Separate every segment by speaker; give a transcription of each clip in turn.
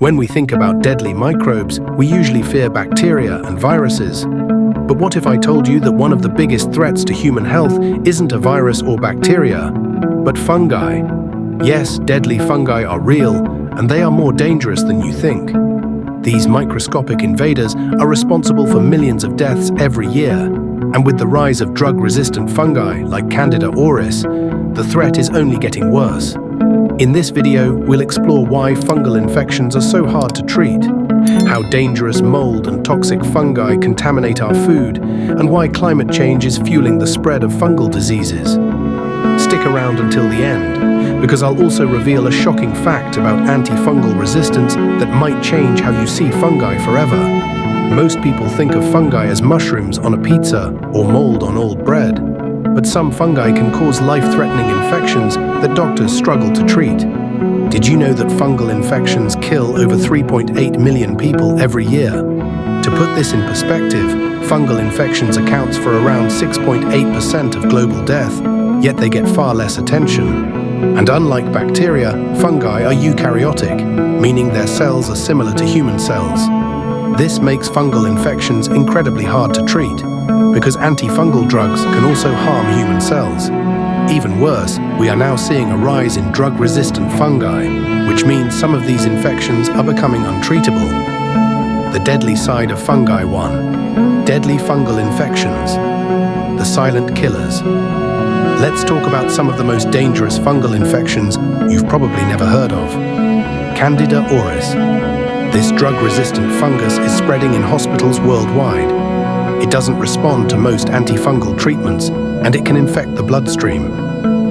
Speaker 1: When we think about deadly microbes, we usually fear bacteria and viruses. But what if I told you that one of the biggest threats to human health isn't a virus or bacteria, but fungi? Yes, deadly fungi are real, and they are more dangerous than you think. These microscopic invaders are responsible for millions of deaths every year, and with the rise of drug-resistant fungi like Candida auris, the threat is only getting worse. In this video, we'll explore why fungal infections are so hard to treat, how dangerous mold and toxic fungi contaminate our food, and why climate change is fueling the spread of fungal diseases. Stick around until the end, because I'll also reveal a shocking fact about antifungal resistance that might change how you see fungi forever. Most people think of fungi as mushrooms on a pizza or mold on old bread, but some fungi can cause life-threatening infections that doctors struggle to treat. Did you know that fungal infections kill over 3.8 million people every year? To put this in perspective, fungal infections accounts for around 6.8% of global death, yet they get far less attention. And unlike bacteria, fungi are eukaryotic, meaning their cells are similar to human cells. This makes fungal infections incredibly hard to treat, because antifungal drugs can also harm human cells. Even worse, we are now seeing a rise in drug-resistant fungi, which means some of these infections are becoming untreatable. The deadly side of fungi 1. Deadly fungal infections. The silent killers. Let's talk about some of the most dangerous fungal infections you've probably never heard of. Candida auris. This drug-resistant fungus is spreading in hospitals worldwide. It doesn't respond to most antifungal treatments, and it can infect the bloodstream.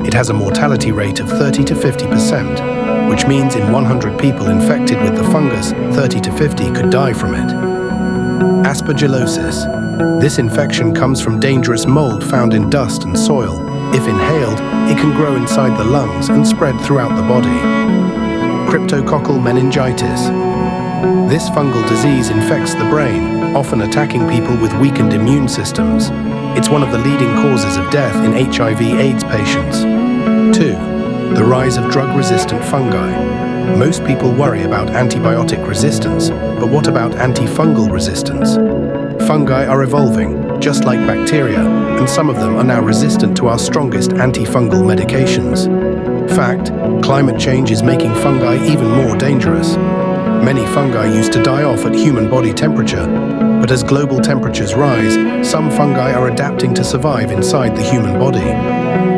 Speaker 1: It has a mortality rate of 30 to 50%, which means in 100 people infected with the fungus, 30 to 50 could die from it. Aspergillosis. This infection comes from dangerous mold found in dust and soil. If inhaled, it can grow inside the lungs and spread throughout the body. Cryptococcal meningitis. This fungal disease infects the brain, often attacking people with weakened immune systems. It's one of the leading causes of death in HIV/AIDS patients. 2. The rise of drug-resistant fungi. Most people worry about antibiotic resistance, but what about antifungal resistance? Fungi are evolving, just like bacteria, and some of them are now resistant to our strongest antifungal medications. Fact, climate change is making fungi even more dangerous. Many fungi used to die off at human body temperature, but as global temperatures rise, some fungi are adapting to survive inside the human body.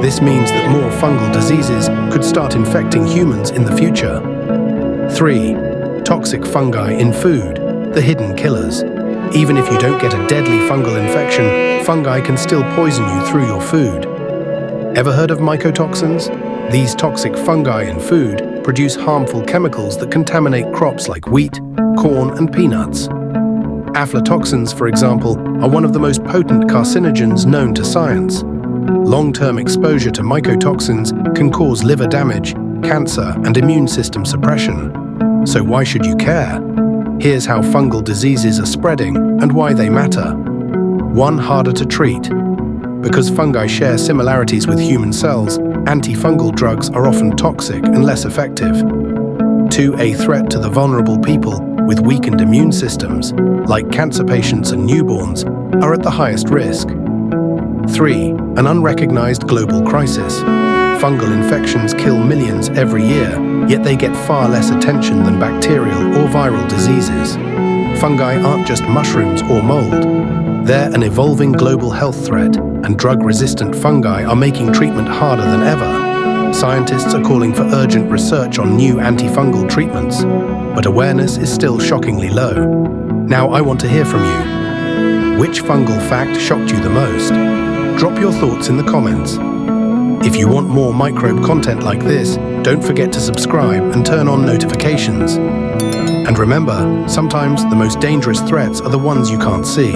Speaker 1: This means that more fungal diseases could start infecting humans in the future. 3. Toxic fungi in food, the hidden killers. Even if you don't get a deadly fungal infection, fungi can still poison you through your food. Ever heard of mycotoxins? These toxic fungi in food produce harmful chemicals that contaminate crops like wheat, corn, and peanuts. Aflatoxins, for example, are one of the most potent carcinogens known to science. Long-term exposure to mycotoxins can cause liver damage, cancer, and immune system suppression. So why should you care? Here's how fungal diseases are spreading and why they matter. 1. Harder to treat. Because fungi share similarities with human cells, antifungal drugs are often toxic and less effective. 2. A threat to the vulnerable people with weakened immune systems, like cancer patients and newborns, are at the highest risk. 3. An unrecognized global crisis. Fungal infections kill millions every year, yet they get far less attention than bacterial or viral diseases. Fungi aren't just mushrooms or mold. They're an evolving global health threat, and drug-resistant fungi are making treatment harder than ever. Scientists are calling for urgent research on new antifungal treatments, but awareness is still shockingly low. Now I want to hear from you. Which fungal fact shocked you the most? Drop your thoughts in the comments. If you want more microbe content like this, don't forget to subscribe and turn on notifications. And remember, sometimes the most dangerous threats are the ones you can't see.